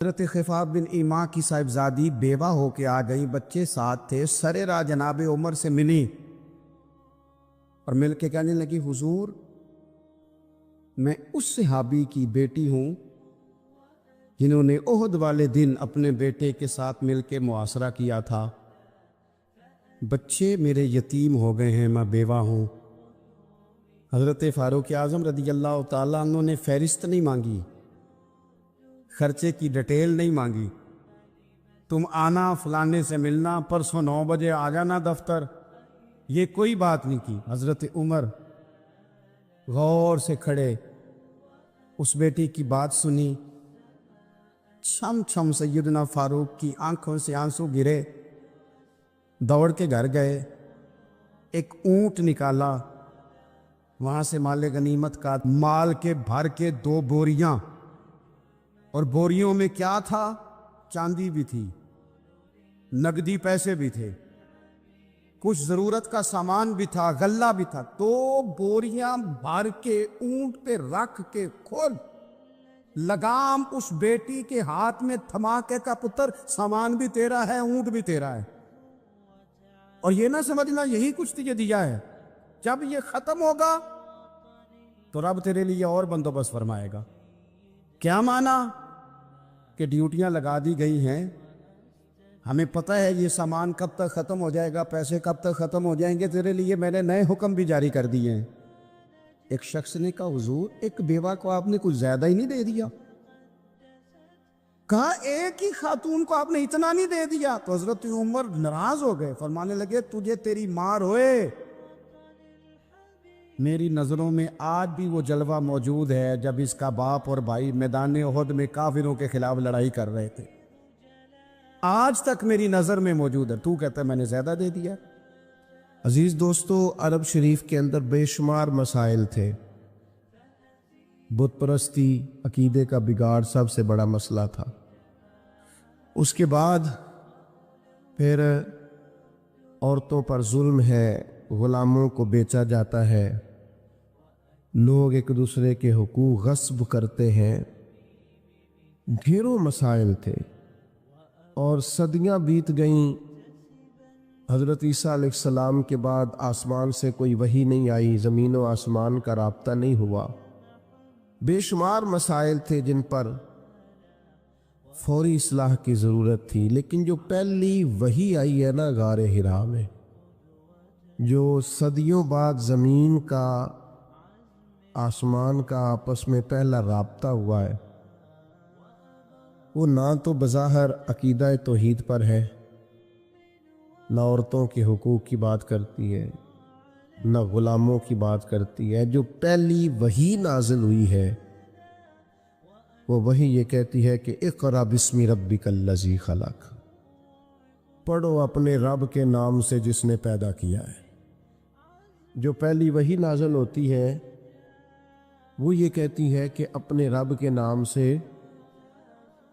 حضرت خفاف بن ایما کی صاحبزادی بیوہ ہو کے آ گئی، بچے ساتھ تھے، سر راہ جناب عمر سے ملی اور مل کے کہنے لگی حضور میں اس صحابی کی بیٹی ہوں جنہوں نے احد والے دن اپنے بیٹے کے ساتھ مل کے معاشرہ کیا تھا، بچے میرے یتیم ہو گئے ہیں، میں بیوہ ہوں۔ حضرت فاروق اعظم رضی اللہ تعالیٰ عنہ نے فہرست نہیں مانگی، خرچے کی ڈیٹیل نہیں مانگی، تم آنا فلانے سے ملنا، پرسوں 9 بجے آ جانا دفتر، یہ کوئی بات نہیں کی۔ حضرت عمر غور سے کھڑے، اس بیٹی کی بات سنی، چھم چھم سیدنا فاروق کی آنکھوں سے آنسو گرے، دوڑ کے گھر گئے، ایک اونٹ نکالا، وہاں سے مال غنیمت کا مال کے بھر کے 2 بوریاں، اور بوریوں میں کیا تھا؟ چاندی بھی تھی، نقدی پیسے بھی تھے، کچھ ضرورت کا سامان بھی تھا، غلہ بھی تھا، 2 بوریاں بھر کے اونٹ پہ رکھ کے کھول، لگام اس بیٹی کے ہاتھ میں تھما کے کا پتر سامان بھی تیرا ہے، اونٹ بھی تیرا ہے، اور یہ نہ سمجھنا یہی کچھ تجھے دیا ہے، جب یہ ختم ہوگا تو رب تیرے لیے اور بندوبست فرمائے گا۔ کیا مانا؟ کہ ڈیوٹیاں لگا دی گئی ہیں، ہمیں پتہ ہے یہ سامان کب تک ختم ہو جائے گا، پیسے کب تک ختم ہو جائیں گے، تیرے لیے میں نے نئے حکم بھی جاری کر دیے ہیں۔ ایک شخص نے کہا حضور ایک بیوہ کو آپ نے کچھ زیادہ ہی نہیں دے دیا؟ کہا ایک ہی خاتون کو آپ نے اتنا نہیں دے دیا؟ تو حضرت عمر ناراض ہو گئے، فرمانے لگے تجھے تیری مار ہوئے، میری نظروں میں آج بھی وہ جلوہ موجود ہے جب اس کا باپ اور بھائی میدان احد میں کافروں کے خلاف لڑائی کر رہے تھے، آج تک میری نظر میں موجود ہے، تو کہتا ہے میں نے زیادہ دے دیا۔ عزیز دوستو، عرب شریف کے اندر بے شمار مسائل تھے، بت پرستی عقیدے کا بگاڑ سب سے بڑا مسئلہ تھا، اس کے بعد پھر عورتوں پر ظلم ہے، غلاموں کو بیچا جاتا ہے، لوگ ایک دوسرے کے حقوق غصب کرتے ہیں، ڈھیروں مسائل تھے، اور صدیاں بیت گئیں۔ حضرت عیسیٰ علیہ السلام کے بعد آسمان سے کوئی وحی نہیں آئی، زمین و آسمان کا رابطہ نہیں ہوا، بے شمار مسائل تھے جن پر فوری اصلاح کی ضرورت تھی۔ لیکن جو پہلی وحی آئی ہے نا غار حرا میں، جو صدیوں بعد زمین کا آسمان کا آپس میں پہلا رابطہ ہوا ہے، وہ نہ تو بظاہر عقیدہ توحید پر ہے، نہ عورتوں کے حقوق کی بات کرتی ہے، نہ غلاموں کی بات کرتی ہے۔ جو پہلی وحی نازل ہوئی ہے وہ وحی یہ کہتی ہے کہ اقرأ بسم ربک الذی خلق، پڑھو اپنے رب کے نام سے جس نے پیدا کیا ہے۔ جو پہلی وحی نازل ہوتی ہے وہ یہ کہتی ہے کہ اپنے رب کے نام سے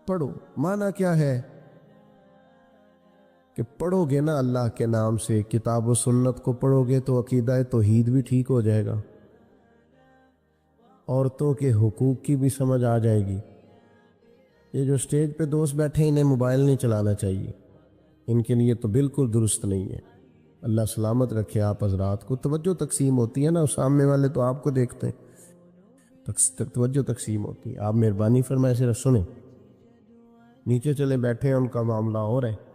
پڑھو۔ معنی کیا ہے؟ کہ پڑھو گے نا اللہ کے نام سے، کتاب و سنت کو پڑھو گے تو عقیدہ توحید بھی ٹھیک ہو جائے گا، عورتوں کے حقوق کی بھی سمجھ آ جائے گی۔ یہ جو سٹیج پہ دوست بیٹھے ہیں انہیں موبائل نہیں چلانا چاہیے، ان کے لیے تو بالکل درست نہیں ہے۔ اللہ سلامت رکھے آپ حضرات کو۔ توجہ تقسیم ہوتی ہے نا، سامنے والے تو آپ کو دیکھتے ہیں، توجہ تقسیم ہوتی ہے، آپ مہربانی فرمائے صرف سنیں، نیچے چلے بیٹھے ہیں ان کا معاملہ ہو رہا ہے۔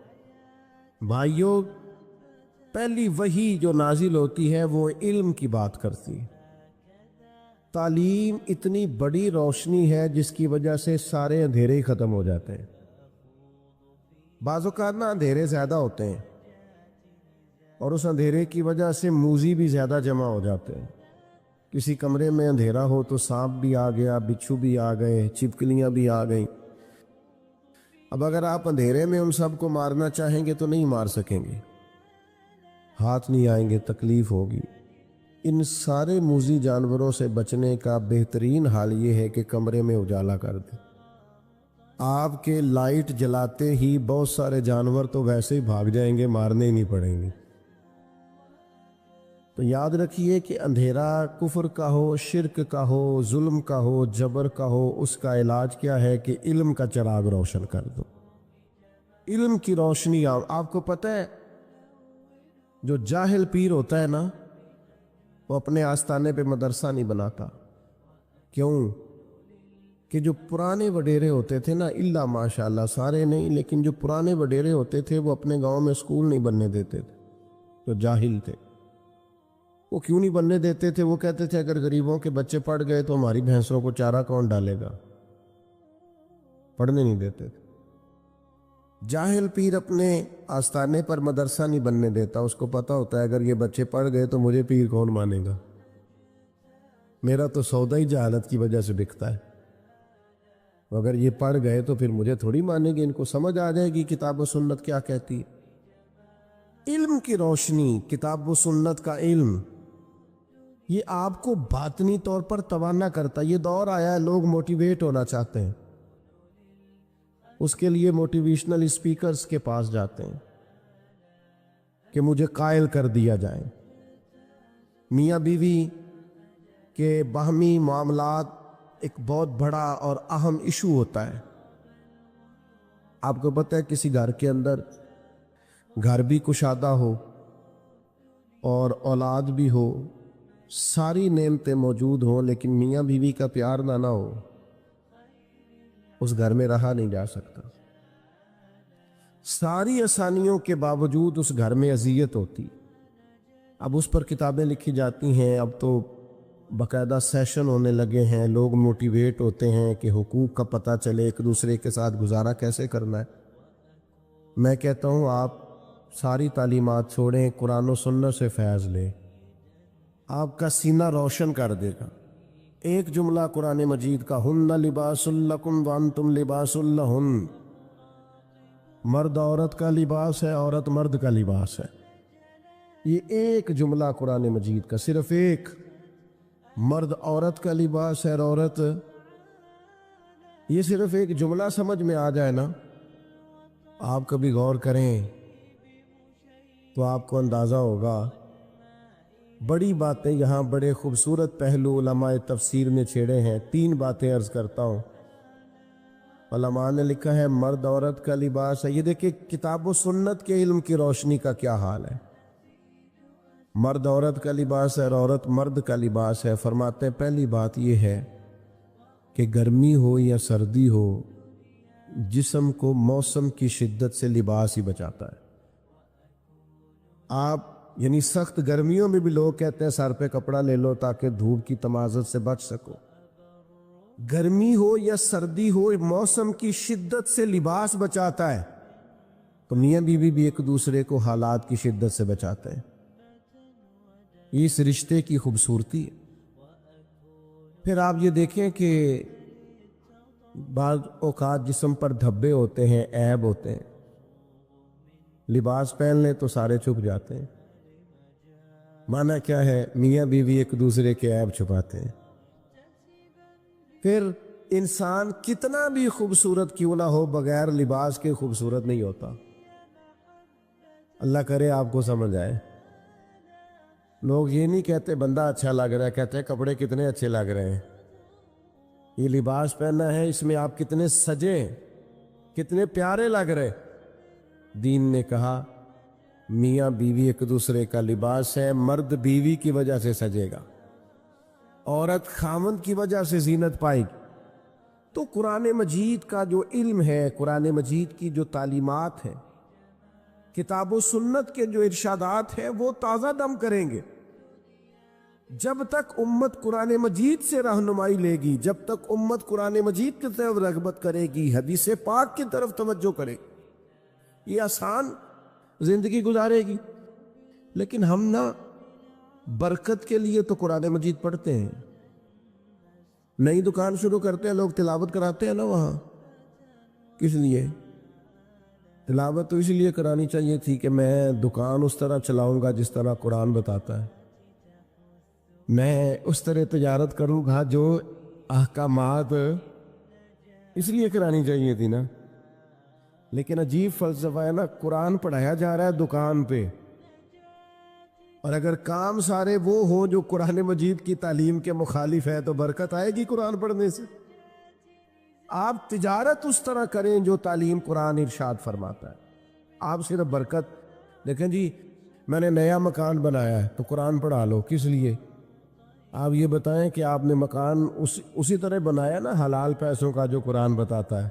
بھائیوں، پہلی وحی جو نازل ہوتی ہے وہ علم کی بات کرتی ہے۔ تعلیم اتنی بڑی روشنی ہے جس کی وجہ سے سارے اندھیرے ہی ختم ہو جاتے ہیں۔ بعض اوقات نا اندھیرے زیادہ ہوتے ہیں اور اس اندھیرے کی وجہ سے موذی بھی زیادہ جمع ہو جاتے ہیں۔ کسی کمرے میں اندھیرا ہو تو سانپ بھی آ گیا، بچھو بھی آ گئے، چھپکلیاں بھی آ گئیں۔ اب اگر آپ اندھیرے میں ان سب کو مارنا چاہیں گے تو نہیں مار سکیں گے، ہاتھ نہیں آئیں گے، تکلیف ہوگی۔ ان سارے موذی جانوروں سے بچنے کا بہترین حال یہ ہے کہ کمرے میں اجالا کر دیں۔ آپ کے لائٹ جلاتے ہی بہت سارے جانور تو ویسے ہی بھاگ جائیں گے، مارنے ہی نہیں پڑیں گے۔ تو یاد رکھیے کہ اندھیرا کفر کا ہو، شرک کا ہو، ظلم کا ہو، جبر کا ہو، اس کا علاج کیا ہے کہ علم کا چراغ روشن کر دو۔ علم کی روشنی آپ کو پتہ ہے جو جاہل پیر ہوتا ہے نا، وہ اپنے آستانے پہ مدرسہ نہیں بناتا۔ کیوں؟ کہ جو پرانے وڈیرے ہوتے تھے نا، اللہ ماشاءاللہ سارے نہیں، لیکن جو پرانے وڈیرے ہوتے تھے وہ اپنے گاؤں میں اسکول نہیں بننے دیتے تھے۔ جو جاہل تھے وہ کیوں نہیں بننے دیتے تھے؟ وہ کہتے تھے اگر غریبوں کے بچے پڑھ گئے تو ہماری بھینسوں کو چارہ کون ڈالے گا؟ پڑھنے نہیں دیتے تھے۔ جاہل پیر اپنے آستانے پر مدرسہ نہیں بننے دیتا، اس کو پتہ ہوتا ہے اگر یہ بچے پڑھ گئے تو مجھے پیر کون مانے گا، میرا تو سودا ہی جہالت کی وجہ سے بکتا ہے، اگر یہ پڑھ گئے تو پھر مجھے تھوڑی مانیں گے، ان کو سمجھ آ جائے گی کتاب و سنت کیا کہتی ہے۔ علم کی روشنی، کتاب و سنت کا علم، یہ آپ کو باطنی طور پر توانا کرتا ہے۔ یہ دور آیا ہے لوگ موٹیویٹ ہونا چاہتے ہیں، اس کے لیے موٹیویشنل اسپیکرز کے پاس جاتے ہیں کہ مجھے قائل کر دیا جائے۔ میاں بیوی کے باہمی معاملات ایک بہت بڑا اور اہم ایشو ہوتا ہے۔ آپ کو پتہ ہے کسی گھر کے اندر گھر بھی کشادہ ہو اور اولاد بھی ہو، ساری نعمتیں موجود ہوں، لیکن میاں بیوی کا پیار نہ ہو، اس گھر میں رہا نہیں جا سکتا۔ ساری آسانیوں کے باوجود اس گھر میں اذیت ہوتی۔ اب اس پر کتابیں لکھی جاتی ہیں، اب تو باقاعدہ سیشن ہونے لگے ہیں، لوگ موٹیویٹ ہوتے ہیں کہ حقوق کا پتہ چلے، ایک دوسرے کے ساتھ گزارا کیسے کرنا ہے۔ میں کہتا ہوں آپ ساری تعلیمات چھوڑیں، قرآن و سنت سے فیض لیں، آپ کا سینہ روشن کر دے گا۔ ایک جملہ قرآن مجید کا، ہن لباس لکم وانتم لباس لہن، مرد عورت کا لباس ہے، عورت مرد کا لباس ہے۔ یہ ایک جملہ قرآن مجید کا، صرف ایک، مرد عورت کا لباس ہے اور عورت، یہ صرف ایک جملہ سمجھ میں آ جائے نا، آپ کبھی غور کریں تو آپ کو اندازہ ہوگا۔ بڑی باتیں یہاں بڑے خوبصورت پہلو علماء تفسیر نے چھیڑے ہیں۔ 3 باتیں عرض کرتا ہوں۔ علماء نے لکھا ہے مرد عورت کا لباس ہے۔ یہ دیکھیں کتاب و سنت کے علم کی روشنی کا کیا حال ہے۔ مرد عورت کا لباس ہے اور عورت مرد کا لباس ہے۔ فرماتے ہیں پہلی بات یہ ہے کہ گرمی ہو یا سردی ہو، جسم کو موسم کی شدت سے لباس ہی بچاتا ہے۔ آپ یعنی سخت گرمیوں میں بھی لوگ کہتے ہیں سر پہ کپڑا لے لو تاکہ دھوپ کی تمازت سے بچ سکو۔ گرمی ہو یا سردی ہو، موسم کی شدت سے لباس بچاتا ہے۔ تو میاں بیوی بھی ایک دوسرے کو حالات کی شدت سے بچاتے ہیں۔ اس رشتے کی خوبصورتی ہے۔ پھر آپ یہ دیکھیں کہ بعض اوقات جسم پر دھبے ہوتے ہیں، عیب ہوتے ہیں، لباس پہن لیں تو سارے چھپ جاتے ہیں۔ معنی کیا ہے؟ میاں بیوی ایک دوسرے کے عیب چھپاتے ہیں۔ پھر انسان کتنا بھی خوبصورت کیوں نہ ہو، بغیر لباس کے خوبصورت نہیں ہوتا۔ اللہ کرے آپ کو سمجھ آئے۔ لوگ یہ نہیں کہتے بندہ اچھا لگ رہا ہے، کہتے ہیں کپڑے کتنے اچھے لگ رہے ہیں۔ یہ لباس پہنا ہے، اس میں آپ کتنے سجے، کتنے پیارے لگ رہے۔ دین نے کہا میاں بیوی ایک دوسرے کا لباس ہے، مرد بیوی کی وجہ سے سجے گا، عورت خامند کی وجہ سے زینت پائے گی۔ تو قرآن مجید کا جو علم ہے، قرآن مجید کی جو تعلیمات ہیں، کتاب و سنت کے جو ارشادات ہیں، وہ تازہ دم کریں گے۔ جب تک امت قرآن مجید سے رہنمائی لے گی، جب تک امت قرآن مجید کی طرف رغبت کرے گی، حدیث پاک کی طرف توجہ کرے، یہ آسان زندگی گزارے گی۔ لیکن ہم نا برکت کے لیے تو قرآن مجید پڑھتے ہیں، نئی دکان شروع کرتے ہیں، لوگ تلاوت کراتے ہیں نا وہاں، کس لیے؟ تلاوت تو اس لیے کرانی چاہیے تھی کہ میں دکان اس طرح چلاؤں گا جس طرح قرآن بتاتا ہے، میں اس طرح تجارت کروں گا جو احکامات، اس لیے کرانی چاہیے تھی نا۔ لیکن عجیب فلسفہ ہے نا، قرآن پڑھایا جا رہا ہے دکان پہ، اور اگر کام سارے وہ ہوں جو قرآن مجید کی تعلیم کے مخالف ہے تو برکت آئے گی قرآن پڑھنے سے؟ آپ تجارت اس طرح کریں جو تعلیم قرآن ارشاد فرماتا ہے. آپ صرف برکت دیکھیں جی میں نے نیا مکان بنایا ہے تو قرآن پڑھا لو، کس لیے؟ آپ یہ بتائیں کہ آپ نے مکان اسی طرح بنایا نا حلال پیسوں کا جو قرآن بتاتا ہے.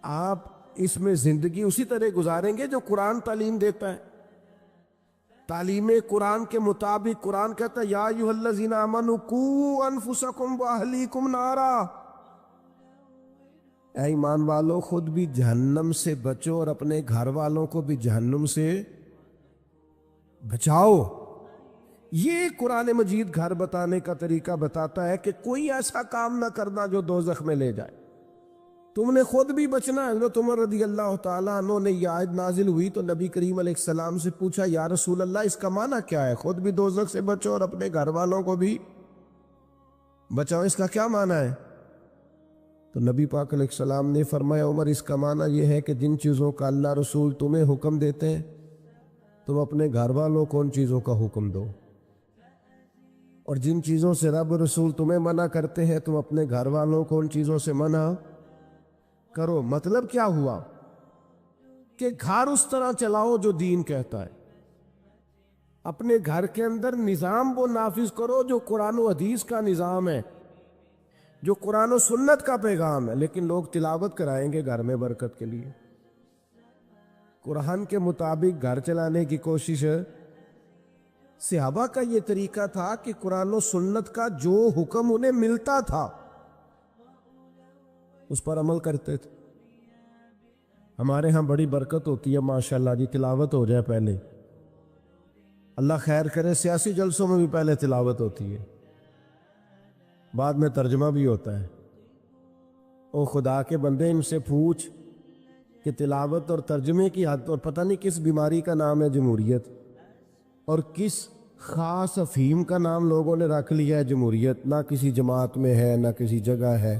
آپ اس میں زندگی اسی طرح گزاریں گے جو قرآن تعلیم دیتا ہے. تعلیم قرآن کے مطابق قرآن کہتا ہے یا ایھا الذین آمنوا قوا انفسکم واہلیکم نارا، اے ایمان والو خود بھی جہنم سے بچو اور اپنے گھر والوں کو بھی جہنم سے بچاؤ. یہ قرآن مجید گھر بتانے کا طریقہ بتاتا ہے کہ کوئی ایسا کام نہ کرنا جو دوزخ میں لے جائے. تم نے خود بھی بچنا ہے. حضرت عمر رضی اللہ تعالیٰ عنہ نے یہ آیت نازل ہوئی تو نبی کریم علیہ السلام سے پوچھا یا رسول اللہ اس کا معنی کیا ہے؟ خود بھی دوزخ سے بچو اور اپنے گھر والوں کو بھی بچاؤ، اس کا کیا معنی ہے؟ تو نبی پاک علیہ السلام نے فرمایا عمر اس کا معنی یہ ہے کہ جن چیزوں کا اللہ رسول تمہیں حکم دیتے ہیں تم اپنے گھر والوں کو ان چیزوں کا حکم دو، اور جن چیزوں سے رب رسول تمہیں منع کرتے ہیں تم اپنے گھر والوں کو ان چیزوں سے منع کرو. مطلب کیا ہوا کہ گھر اس طرح چلاؤ جو دین کہتا ہے. اپنے گھر کے اندر نظام وہ نافذ کرو جو قرآن و حدیث کا نظام ہے، جو قرآن و سنت کا پیغام ہے. لیکن لوگ تلاوت کرائیں گے گھر میں برکت کے لیے. قرآن کے مطابق گھر چلانے کی کوشش ہے. صحابہ کا یہ طریقہ تھا کہ قرآن و سنت کا جو حکم انہیں ملتا تھا اس پر عمل کرتے تھے. ہمارے ہاں بڑی برکت ہوتی ہے ماشاءاللہ جی، تلاوت ہو جائے پہلے، اللہ خیر کرے. سیاسی جلسوں میں بھی پہلے تلاوت ہوتی ہے، بعد میں ترجمہ بھی ہوتا ہے. او خدا کے بندے ان سے پوچھ کہ تلاوت اور ترجمے کی حد، اور پتہ نہیں کس بیماری کا نام ہے جمہوریت، اور کس خاص افہیم کا نام لوگوں نے رکھ لیا ہے جمہوریت. نہ کسی جماعت میں ہے نہ کسی جگہ ہے،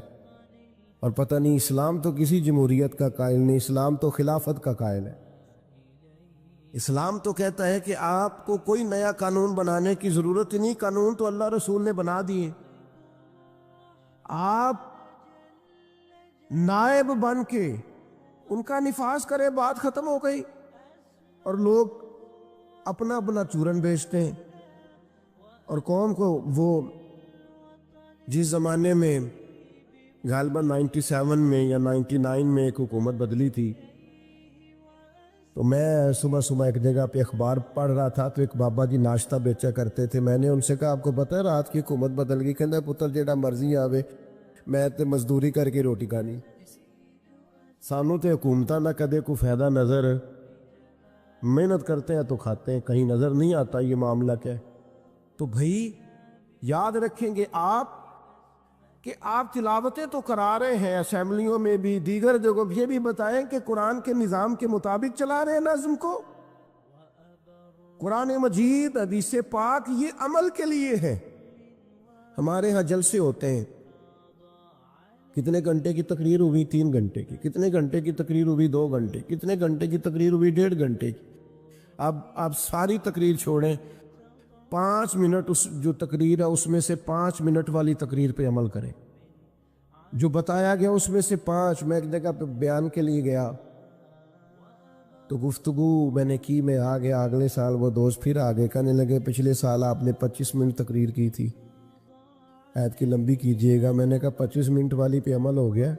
اور پتہ نہیں اسلام تو کسی جمہوریت کا قائل نہیں، اسلام تو خلافت کا قائل ہے. اسلام تو کہتا ہے کہ آپ کو کوئی نیا قانون بنانے کی ضرورت ہی نہیں، قانون تو اللہ رسول نے بنا دیے. آپ نائب بن کے ان کا نفاذ کریں، بات ختم ہو گئی. اور لوگ اپنا اپنا چورن بیچتے ہیں، اور قوم کو وہ جس زمانے میں غالباً 97 میں یا 99 میں ایک حکومت بدلی تھی، تو میں صبح صبح ایک جگہ پہ اخبار پڑھ رہا تھا تو ایک بابا جی ناشتہ بیچا کرتے تھے. میں نے ان سے کہا آپ کو پتہ ہے رات کی حکومت بدل گئی؟ کہنا پتر جیڑا مرضی آوے میں تے مزدوری کر کے روٹی کھانی، سانوں تے حکومتاں نہ کدے کو فائدہ نظر، محنت کرتے ہیں تو کھاتے ہیں، کہیں نظر نہیں آتا یہ معاملہ کیا ہے. تو بھائی یاد رکھیں گے آپ کہ آپ تلاوتیں تو کرا رہے ہیں اسمبلیوں میں بھی، دیگر جگہوں، یہ بھی بتائیں کہ قرآن کے نظام کے مطابق چلا رہے ہیں نظم کو. قرآن مجید حدیث پاک یہ عمل کے لیے ہے. ہمارے ہاں جلسے ہوتے ہیں، کتنے گھنٹے کی تقریر ہوئی؟ 3 گھنٹے کی. کتنے گھنٹے کی تقریر ہوئی؟ 2 گھنٹے. کتنے گھنٹے کی تقریر ہوئی؟ 1.5 گھنٹے کی. اب آپ ساری تقریر چھوڑیں، 5 منٹ اس جو تقریر ہے اس میں سے 5 منٹ والی تقریر پہ عمل کریں. جو بتایا گیا اس میں سے 5. میں ایک جگہ پہ بیان کے لیے گیا تو گفتگو میں نے کی، میں آ گیا. اگلے سال وہ دوست پھر آگے کہنے لگے پچھلے سال آپ نے 25 منٹ تقریر کی تھی، عید کی لمبی کیجئے گا. میں نے کہا 25 منٹ والی پہ عمل ہو گیا.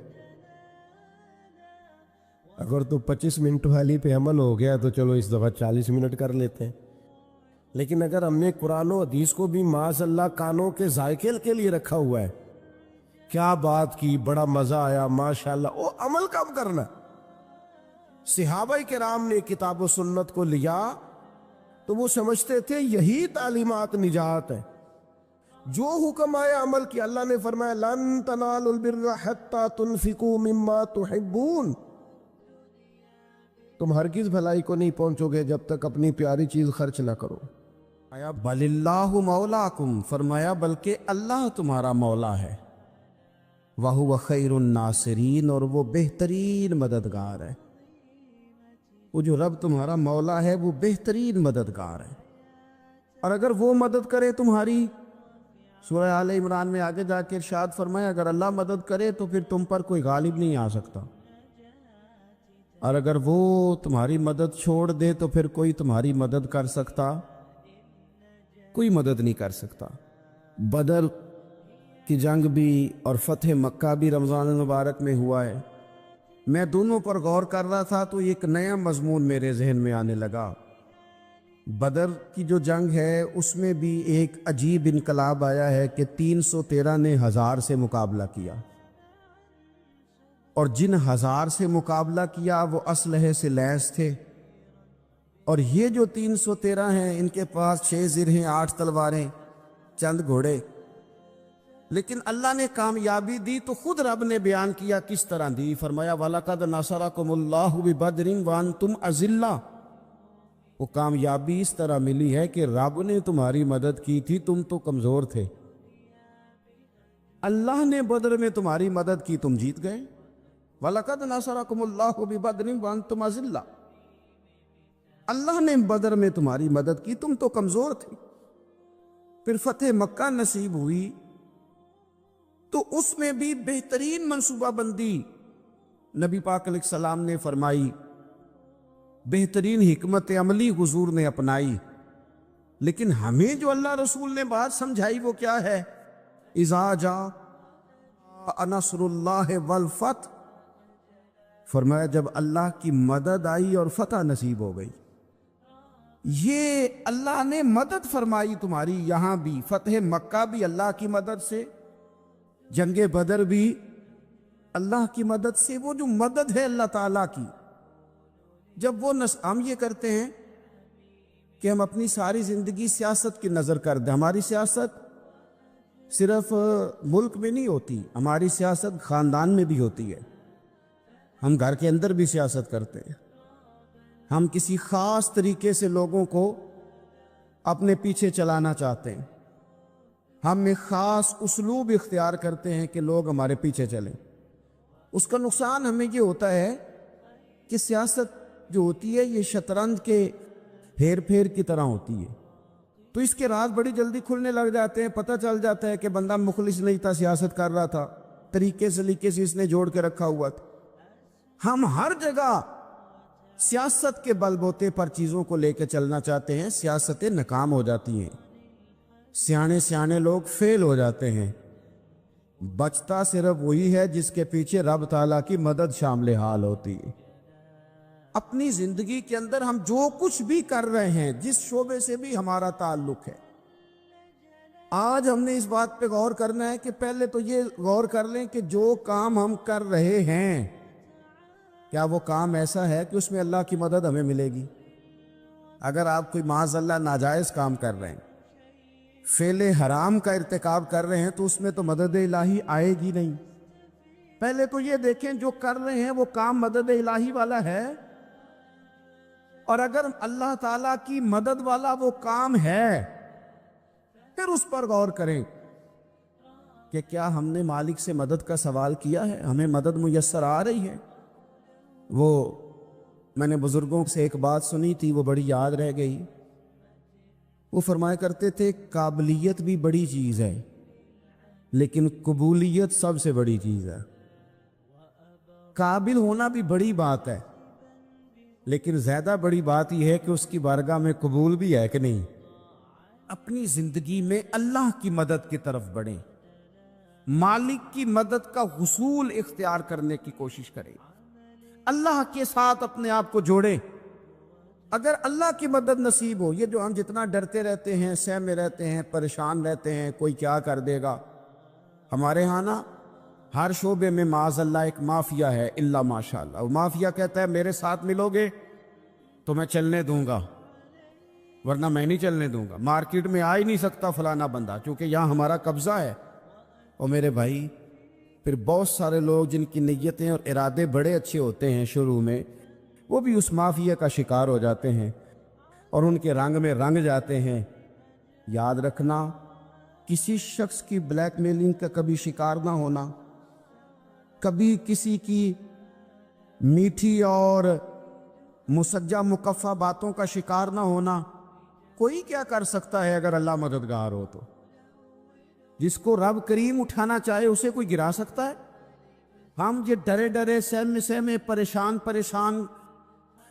اگر تو 25 منٹ والی پہ عمل ہو گیا تو چلو اس دفعہ 40 منٹ کر لیتے ہیں. لیکن اگر ہم نے قرآن و حدیث کو بھی معاذ اللہ کانوں کے ذائقے کے لیے رکھا ہوا ہے، کیا بات کی، بڑا مزہ آیا ماشاءاللہ، وہ عمل کب کرنا. صحابہ کرام نے کتاب و سنت کو لیا تو وہ سمجھتے تھے یہی تعلیمات نجات ہے. جو حکم آیا عمل کیا. اللہ نے فرمایا لن تنالوا البر حتى تنفقوا مما تحبون، تم ہرگز بھلائی کو نہیں پہنچو گے جب تک اپنی پیاری چیز خرچ نہ کرو. بل اللہ مولاکم، فرمایا بلکہ اللہ تمہارا مولا ہے. وَهُوَ خَيْرُ النَّاصِرِينَ، اور وہ بہترین مددگار ہے. وہ جو رب تمہارا مولا ہے وہ بہترین مددگار ہے. اور اگر وہ مدد کرے تمہاری، سورہ آل عمران میں آگے جا کے ارشاد فرمایا اگر اللہ مدد کرے تو پھر تم پر کوئی غالب نہیں آ سکتا، اور اگر وہ تمہاری مدد چھوڑ دے تو پھر کوئی تمہاری مدد کر سکتا؟ کوئی مدد نہیں کر سکتا۔ بدر کی جنگ بھی اور فتح مکہ بھی رمضان المبارک میں ہوا ہے۔ میں دونوں پر غور کر رہا تھا تو ایک نیا مضمون میرے ذہن میں آنے لگا۔ بدر کی جو جنگ ہے اس میں بھی ایک عجیب انقلاب آیا ہے کہ 313 نے 1000 سے مقابلہ کیا، اور جن 1000 سے مقابلہ کیا وہ اسلحے سے لیس تھے، اور یہ جو 313 ہیں ان کے پاس 6 زرہیں، 8 تلواریں، چند گھوڑے، لیکن اللہ نے کامیابی دی تو خود رب نے بیان کیا کس طرح دی۔ فرمایا وَلَقَدْ نَصَرَكُمُ اللَّهُ بِبَدْرٍ وَأَنْتُمْ أَذِلَّةٌ۔ وہ کامیابی اس طرح ملی ہے کہ رب نے تمہاری مدد کی تھی، تم تو کمزور تھے، اللہ نے بدر میں تمہاری مدد کی، تم جیت گئے۔ وَلَقَدْ نَصَرَكُمُ اللَّهُ بِبَدْرٍ وَأَنْتُمْ أَذِلَّةٌ، اللہ نے بدر میں تمہاری مدد کی، تم تو کمزور تھے۔ پھر فتح مکہ نصیب ہوئی تو اس میں بھی بہترین منصوبہ بندی نبی پاک علیہ السلام نے فرمائی، بہترین حکمت عملی حضور نے اپنائی، لیکن ہمیں جو اللہ رسول نے بات سمجھائی وہ کیا ہے؟ اذا جاء نصر اللہ والفتح، فرمایا جب اللہ کی مدد آئی اور فتح نصیب ہو گئی۔ یہ اللہ نے مدد فرمائی تمہاری، یہاں بھی فتح مکہ بھی اللہ کی مدد سے، جنگ بدر بھی اللہ کی مدد سے۔ وہ جو مدد ہے اللہ تعالیٰ کی، جب وہ ہم یہ کرتے ہیں کہ ہم اپنی ساری زندگی سیاست کی نظر کر دیں، ہماری سیاست صرف ملک میں نہیں ہوتی، ہماری سیاست خاندان میں بھی ہوتی ہے، ہم گھر کے اندر بھی سیاست کرتے ہیں، ہم کسی خاص طریقے سے لوگوں کو اپنے پیچھے چلانا چاہتے ہیں، ہم ایک خاص اسلوب اختیار کرتے ہیں کہ لوگ ہمارے پیچھے چلیں۔ اس کا نقصان ہمیں یہ ہوتا ہے کہ سیاست جو ہوتی ہے یہ شطرنج کے ہیر پھیر کی طرح ہوتی ہے، تو اس کے راز بڑی جلدی کھلنے لگ جاتے ہیں، پتہ چل جاتا ہے کہ بندہ مخلص نہیں تھا، سیاست کر رہا تھا، طریقے سلیقے سے اس نے جوڑ کے رکھا ہوا تھا۔ ہم ہر جگہ سیاست کے بل بوتے پر چیزوں کو لے کے چلنا چاہتے ہیں، سیاستیں ناکام ہو جاتی ہیں، سیانے لوگ فیل ہو جاتے ہیں، بچتا صرف وہی ہے جس کے پیچھے رب تعالیٰ کی مدد شامل حال ہوتی ہے۔ اپنی زندگی کے اندر ہم جو کچھ بھی کر رہے ہیں، جس شعبے سے بھی ہمارا تعلق ہے، آج ہم نے اس بات پہ غور کرنا ہے کہ پہلے تو یہ غور کر لیں کہ جو کام ہم کر رہے ہیں کیا وہ کام ایسا ہے کہ اس میں اللہ کی مدد ہمیں ملے گی؟ اگر آپ کوئی معاذ اللہ ناجائز کام کر رہے ہیں، فعل حرام کا ارتکاب کر رہے ہیں، تو اس میں تو مدد الہی آئے گی نہیں۔ پہلے تو یہ دیکھیں جو کر رہے ہیں وہ کام مدد الہی والا ہے، اور اگر اللہ تعالیٰ کی مدد والا وہ کام ہے پھر اس پر غور کریں کہ کیا ہم نے مالک سے مدد کا سوال کیا ہے، ہمیں مدد میسر آ رہی ہے۔ وہ میں نے بزرگوں سے ایک بات سنی تھی، وہ بڑی یاد رہ گئی۔ وہ فرمایا کرتے تھے قابلیت بھی بڑی چیز ہے لیکن قبولیت سب سے بڑی چیز ہے۔ قابل ہونا بھی بڑی بات ہے لیکن زیادہ بڑی بات یہ ہے کہ اس کی بارگاہ میں قبول بھی ہے کہ نہیں۔ اپنی زندگی میں اللہ کی مدد کی طرف بڑھیں، مالک کی مدد کا حصول اختیار کرنے کی کوشش کریں، اللہ کے ساتھ اپنے آپ کو جوڑیں۔ اگر اللہ کی مدد نصیب ہو، یہ جو ہم جتنا ڈرتے رہتے ہیں، سہمے رہتے ہیں، پریشان رہتے ہیں کوئی کیا کر دے گا، ہمارے ہاں نا ہر شعبے میں معاذ اللہ ایک مافیا ہے، الا ماشاء اللہ۔ وہ مافیا کہتا ہے میرے ساتھ ملو گے تو میں چلنے دوں گا ورنہ میں نہیں چلنے دوں گا، مارکیٹ میں آ ہی نہیں سکتا فلانا بندہ کیونکہ یہاں ہمارا قبضہ ہے۔ اور میرے بھائی پھر بہت سارے لوگ جن کی نیتیں اور ارادے بڑے اچھے ہوتے ہیں شروع میں، وہ بھی اس مافیا کا شکار ہو جاتے ہیں اور ان کے رنگ میں رنگ جاتے ہیں۔ یاد رکھنا، کسی شخص کی بلیک میلنگ کا کبھی شکار نہ ہونا، کبھی کسی کی میٹھی اور مسجع مکفہ باتوں کا شکار نہ ہونا، کوئی کیا کر سکتا ہے اگر اللہ مددگار ہو تو؟ جس کو رب کریم اٹھانا چاہے اسے کوئی گرا سکتا ہے؟ ہم یہ ڈرے ڈرے سہمے سہمے پریشان پریشان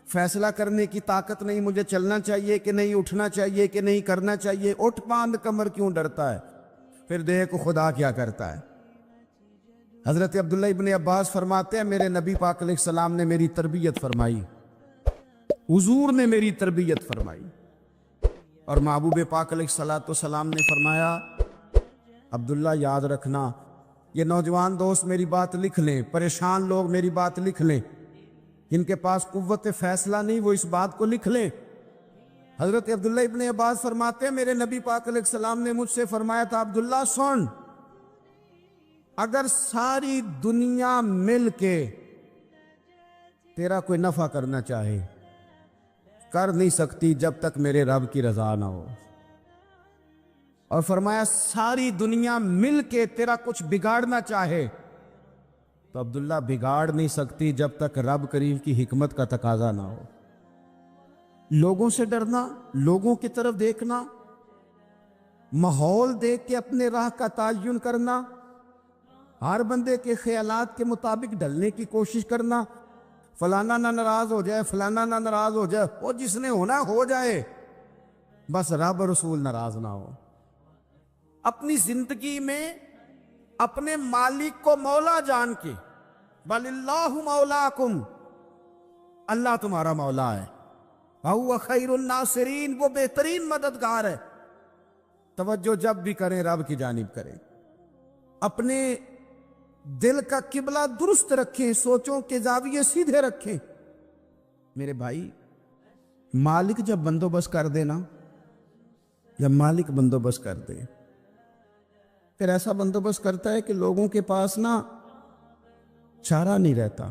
فیصلہ کرنے کی طاقت نہیں، مجھے چلنا چاہیے کہ نہیں، اٹھنا چاہیے کہ نہیں، کرنا چاہیے، اٹھ باندھ کمر کیوں ڈرتا ہے؟ پھر دیکھو خدا کیا کرتا ہے۔ حضرت عبداللہ ابن عباس فرماتے ہیں میرے نبی پاک علیہ السلام نے میری تربیت فرمائی، حضور نے میری تربیت فرمائی، اور محبوب پاک علیہ السلام نے فرمایا عبداللہ یاد رکھنا، یہ نوجوان دوست میری بات لکھ لیں، پریشان لوگ میری بات لکھ لیں، جن کے پاس قوت فیصلہ نہیں وہ اس بات کو لکھ لیں۔ حضرت عبداللہ ابن عباس فرماتے ہیں میرے نبی پاک علیہ السلام نے مجھ سے فرمایا تھا عبداللہ سن، اگر ساری دنیا مل کے تیرا کوئی نفع کرنا چاہے کر نہیں سکتی جب تک میرے رب کی رضا نہ ہو، اور فرمایا ساری دنیا مل کے تیرا کچھ بگاڑنا چاہے تو عبداللہ بگاڑ نہیں سکتی جب تک رب کریم کی حکمت کا تقاضا نہ ہو۔ لوگوں سے ڈرنا، لوگوں کی طرف دیکھنا، ماحول دیکھ کے اپنے راہ کا تعین کرنا، ہر بندے کے خیالات کے مطابق ڈھلنے کی کوشش کرنا، فلانا نہ ناراض ہو جائے، فلانا نہ ناراض ہو جائے، وہ جس نے ہونا ہو جائے، بس رب رسول ناراض نہ ہو۔ اپنی زندگی میں اپنے مالک کو مولا جان کے، بل اللہ مولاکم، اللہ تمہارا مولا ہے، وَهُوَ خَيْرُ النَّاصِرِينَ، وہ بہترین مددگار ہے۔ توجہ جب بھی کریں رب کی جانب کریں، اپنے دل کا قبلہ درست رکھیں، سوچوں کے زاویے سیدھے رکھیں۔ میرے بھائی، مالک جب بندوبست کر دے نا، جب مالک بندوبست کر دے پھر ایسا بندوبست کرتا ہے کہ لوگوں کے پاس نا چارہ نہیں رہتا۔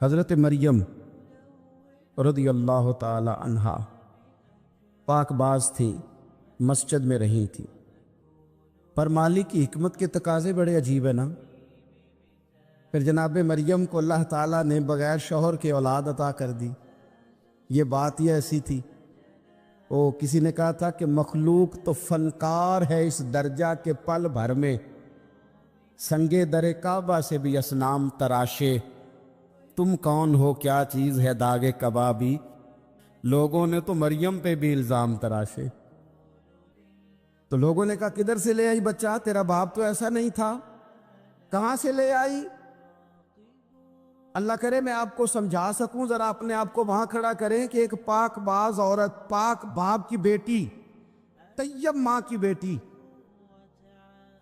حضرت مریم رضی اللہ تعالی عنہا پاک باز تھی، مسجد میں رہی تھی، پر مالک کی حکمت کے تقاضے بڑے عجیب ہیں نا۔ پھر جناب مریم کو اللہ تعالیٰ نے بغیر شوہر کے اولاد عطا کر دی۔ یہ بات یہ ایسی تھی، کسی نے کہا تھا کہ مخلوق تو فنکار ہے اس درجہ کے پل بھر میں سنگے در کعبہ سے بھی اصنام تراشے، تم کون ہو کیا چیز ہے داغ کبابی، لوگوں نے تو مریم پہ بھی الزام تراشے۔ تو لوگوں نے کہا کدھر سے لے آئی بچہ، تیرا باپ تو ایسا نہیں تھا، کہاں سے لے آئی؟ اللہ کرے میں آپ کو سمجھا سکوں، ذرا اپنے آپ کو وہاں کھڑا کریں کہ ایک پاک باز عورت، پاک باپ کی بیٹی، طیب ماں کی بیٹی،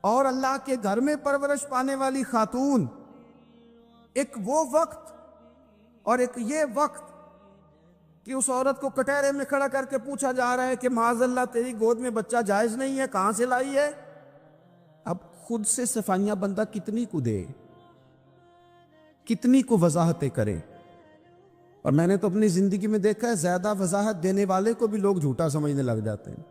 اور اللہ کے گھر میں پرورش پانے والی خاتون، ایک وہ وقت اور ایک یہ وقت کہ اس عورت کو کٹہرے میں کھڑا کر کے پوچھا جا رہا ہے کہ معاذ اللہ تیری گود میں بچہ جائز نہیں ہے، کہاں سے لائی ہے؟ اب خود سے صفائیاں بندہ کتنی کو دے، کتنی کو وضاحتیں کرے۔ اور میں نے تو اپنی زندگی میں دیکھا ہے زیادہ وضاحت دینے والے کو بھی لوگ جھوٹا سمجھنے لگ جاتے ہیں،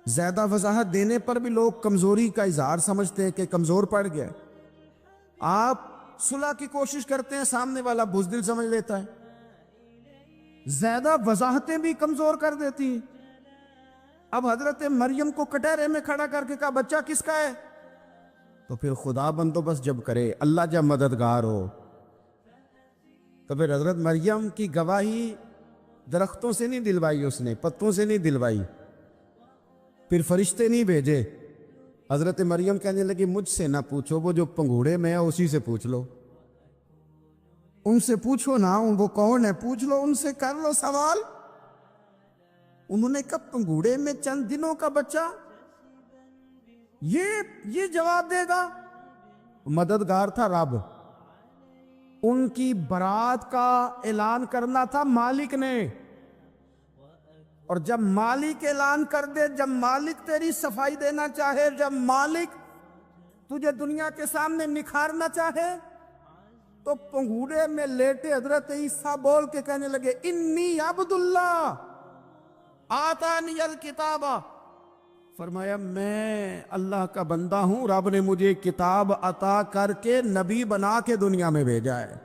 زیادہ وضاحت دینے پر بھی لوگ کمزوری کا اظہار سمجھتے ہیں کہ کمزور پڑ گیا۔ آپ صلح کی کوشش کرتے ہیں، سامنے والا بزدل سمجھ لیتا ہے، زیادہ وضاحتیں بھی کمزور کر دیتی ہیں۔ اب حضرت مریم کو کٹہرے میں کھڑا کر کے کہا بچہ کس کا ہے؟ تو پھر خدا بندوبست جب کرے، اللہ جب مددگار ہو، تو پھر حضرت مریم کی گواہی درختوں سے نہیں دلوائی، اس نے پتوں سے نہیں دلوائی، پھر فرشتے نہیں بھیجے۔ حضرت مریم کہنے لگی مجھ سے نہ پوچھو، وہ جو پنگوڑے میں ہے اسی سے پوچھ لو، ان سے پوچھو نا، وہ کون ہے پوچھ لو، ان سے کر لو سوال۔ انہوں نے کہا پنگوڑے میں چند دنوں کا بچہ یہ جواب دے گا؟ مددگار تھا رب، ان کی برات کا اعلان کرنا تھا مالک نے، اور جب مالک اعلان کر دے، جب مالک تیری صفائی دینا چاہے، جب مالک تجھے دنیا کے سامنے نکھارنا چاہے، تو پنگوڑے میں لیٹے حضرت عیسیٰ بول کے کہنے لگے انی عبداللہ آتانی الکتاب، فرمایا میں اللہ کا بندہ ہوں، رب نے مجھے کتاب عطا کر کے نبی بنا کے دنیا میں بھیجا ہے۔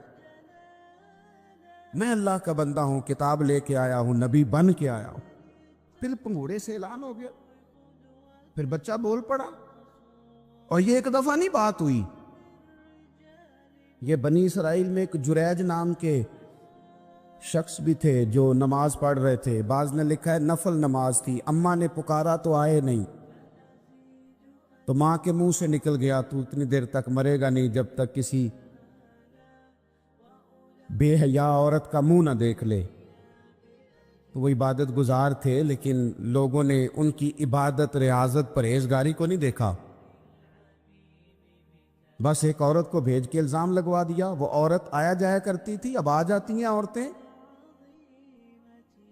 میں اللہ کا بندہ ہوں، کتاب لے کے آیا ہوں، نبی بن کے آیا ہوں۔ پھر پنگوڑے سے اعلان ہو گیا، پھر بچہ بول پڑا، اور یہ ایک دفعہ نہیں بات ہوئی۔ یہ بنی اسرائیل میں ایک جریج نام کے شخص بھی تھے جو نماز پڑھ رہے تھے، بعض نے لکھا ہے نفل نماز تھی، اماں نے پکارا تو آئے نہیں، تو ماں کے منہ سے نکل گیا تو اتنی دیر تک مرے گا نہیں جب تک کسی بے حیا عورت کا منہ نہ دیکھ لے۔ تو وہ عبادت گزار تھے، لیکن لوگوں نے ان کی عبادت، ریاضت، پرہیزگاری کو نہیں دیکھا، بس ایک عورت کو بھیج کے الزام لگوا دیا۔ وہ عورت آیا جایا کرتی تھی، اب آ جاتی ہیں عورتیں،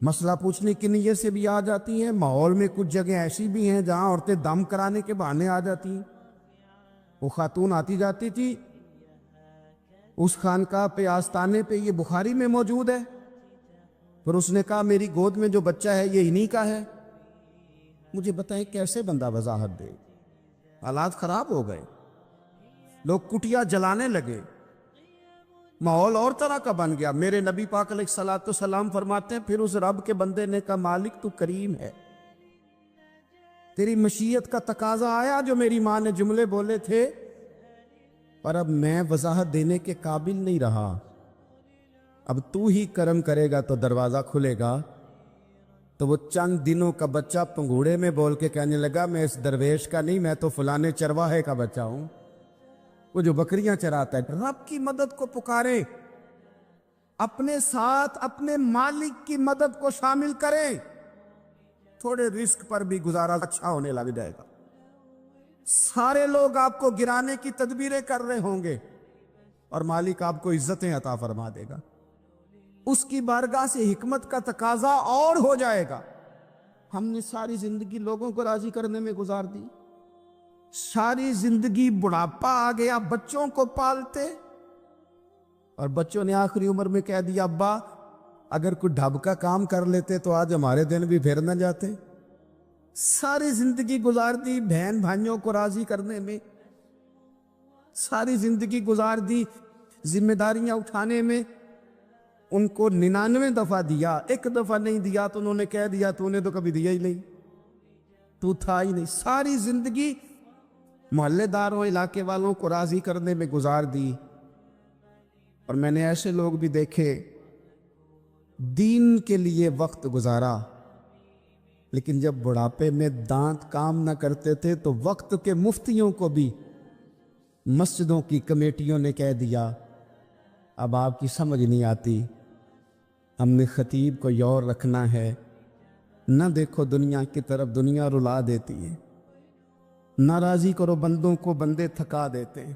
مسئلہ پوچھنے کی نیت سے بھی آ جاتی ہیں۔ ماحول میں کچھ جگہ ایسی بھی ہیں جہاں عورتیں دم کرانے کے بہانے آ جاتی ہیں۔ وہ خاتون آتی جاتی تھی، اس خانقاہ پہ، آستانے پہ، یہ بخاری میں موجود ہے، پھر اس نے کہا میری گود میں جو بچہ ہے یہ انہی کا ہے۔ مجھے بتائیں کیسے بندہ وضاحت دے؟ حالات خراب ہو گئے، لوگ کٹیا جلانے لگے، ماحول اور طرح کا بن گیا۔ میرے نبی پاک علیہ الصلوۃ والسلام فرماتے ہیں پھر اس رب کے بندے نے کہا مالک تو کریم ہے، تیری مشیت کا تقاضا آیا جو میری ماں نے جملے بولے تھے، پر اب میں وضاحت دینے کے قابل نہیں رہا، اب تو ہی کرم کرے گا تو دروازہ کھلے گا۔ تو وہ چند دنوں کا بچہ پنگوڑے میں بول کے کہنے لگا میں اس درویش کا نہیں، میں تو فلانے چرواہے کا بچہ ہوں، وہ جو بکریاں چراتا ہے۔ رب کی مدد کو پکارے، اپنے ساتھ اپنے مالک کی مدد کو شامل کریں، تھوڑے رزق پر بھی گزارا اچھا ہونے لگ جائے گا۔ سارے لوگ آپ کو گرانے کی تدبیریں کر رہے ہوں گے اور مالک آپ کو عزتیں عطا فرما دے گا، اس کی بارگاہ سے حکمت کا تقاضا اور ہو جائے گا۔ ہم نے ساری زندگی لوگوں کو راضی کرنے میں گزار دی، ساری زندگی بڑھاپا آ گیا بچوں کو پالتے، اور بچوں نے آخری عمر میں کہہ دیا ابا اگر کوئی ڈھب کا کام کر لیتے تو آج ہمارے دن بھی پھر نہ جاتے۔ ساری زندگی گزار دی بہن بھائیوں کو راضی کرنے میں، ساری زندگی گزار دی ذمہ داریاں اٹھانے میں، ان کو 99 دفعہ دیا، ایک دفعہ نہیں دیا تو انہوں نے کہہ دیا تو نے تو کبھی دیا ہی نہیں، تو تھا ہی نہیں۔ ساری زندگی محلے داروں، علاقے والوں کو راضی کرنے میں گزار دی، اور میں نے ایسے لوگ بھی دیکھے دین کے لیے وقت گزارا، لیکن جب بڑھاپے میں دانت کام نہ کرتے تھے تو وقت کے مفتیوں کو بھی مسجدوں کی کمیٹیوں نے کہہ دیا اب آپ کی سمجھ نہیں آتی، ہم نے خطیب کو یور رکھنا ہے، نہ دیکھو دنیا کی طرف، دنیا رلا دیتی ہے، نہ راضی کرو بندوں کو، بندے تھکا دیتے ہیں،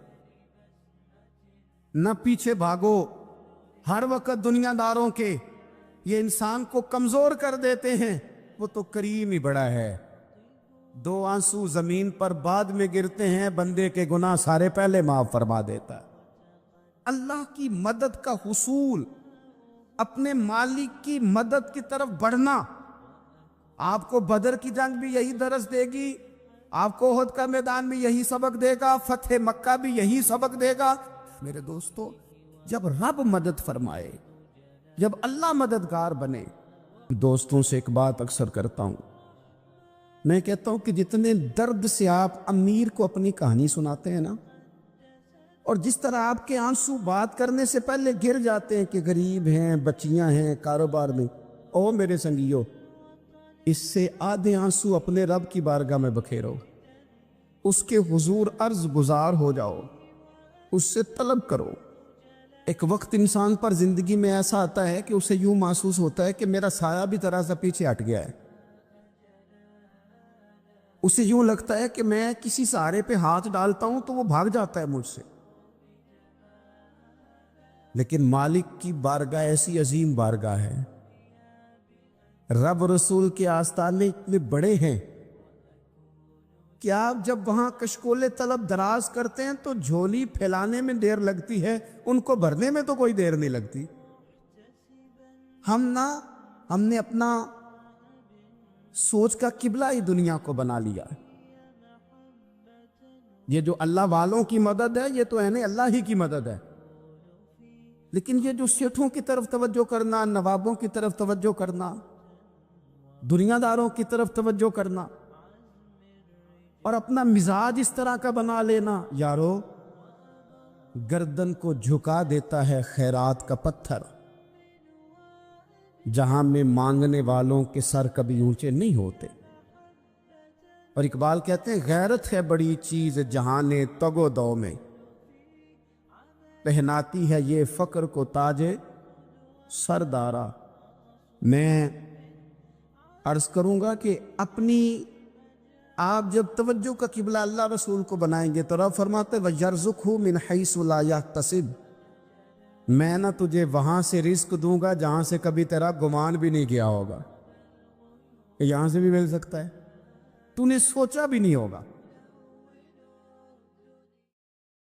نہ پیچھے بھاگو ہر وقت دنیا داروں کے، یہ انسان کو کمزور کر دیتے ہیں، وہ تو کریم ہی بڑا ہے، 2 آنسو زمین پر بعد میں گرتے ہیں، بندے کے گناہ سارے پہلے معاف فرما دیتا ہے۔ اللہ کی مدد کا حصول، اپنے مالک کی مدد کی طرف بڑھنا، آپ کو بدر کی جنگ بھی یہی درس دے گی، آپ کو احد کا میدان بھی یہی سبق دے گا، فتح مکہ بھی یہی سبق دے گا۔ میرے دوستو، جب رب مدد فرمائے، جب اللہ مددگار بنے، دوستوں سے ایک بات اکثر کرتا ہوں، میں کہتا ہوں کہ جتنے درد سے آپ امیر کو اپنی کہانی سناتے ہیں نا، اور جس طرح آپ کے آنسو بات کرنے سے پہلے گر جاتے ہیں کہ غریب ہیں، بچیاں ہیں، کاروبار میں، او میرے سنگیو، اس سے آدھے آنسو اپنے رب کی بارگاہ میں بکھیرو، اس کے حضور عرض گزار ہو جاؤ، اس سے طلب کرو۔ ایک وقت انسان پر زندگی میں ایسا آتا ہے کہ اسے یوں محسوس ہوتا ہے کہ میرا سایہ بھی ذرا سا پیچھے ہٹ گیا ہے، اسے یوں لگتا ہے کہ میں کسی سہارے پہ ہاتھ ڈالتا ہوں تو وہ بھاگ جاتا ہے مجھ سے، لیکن مالک کی بارگاہ ایسی عظیم بارگاہ ہے، رب رسول کے آستانے اتنے بڑے ہیں کہ آپ جب وہاں کشکول طلب دراز کرتے ہیں تو جھولی پھیلانے میں دیر لگتی ہے، ان کو بھرنے میں تو کوئی دیر نہیں لگتی۔ ہم نے اپنا سوچ کا قبلہ ہی دنیا کو بنا لیا ہے۔ یہ جو اللہ والوں کی مدد ہے یہ تو اللہ ہی کی مدد ہے، لیکن یہ جو سیٹھوں کی طرف توجہ کرنا، نوابوں کی طرف توجہ کرنا، دنیا داروں کی طرف توجہ کرنا اور اپنا مزاج اس طرح کا بنا لینا، یارو گردن کو جھکا دیتا ہے خیرات کا پتھر، جہاں میں مانگنے والوں کے سر کبھی اونچے نہیں ہوتے۔ اور اقبال کہتے ہیں غیرت ہے بڑی چیز جہان تگ و دو میں، پہناتی ہے یہ فقر کو تاج سردارا۔ میں عرض کروں گا کہ اپنی آپ جب توجہ کا قبلہ اللہ رسول کو بنائیں گے تو رب فرماتے وَيَرْزُقْهُ مِنْ حَيْثُ لَا يَحْتَسِبُ، میں نہ تجھے وہاں سے رزق دوں گا جہاں سے کبھی تیرا گمان بھی نہیں کیا ہوگا کہ یہاں سے بھی مل سکتا ہے، تو نے سوچا بھی نہیں ہوگا۔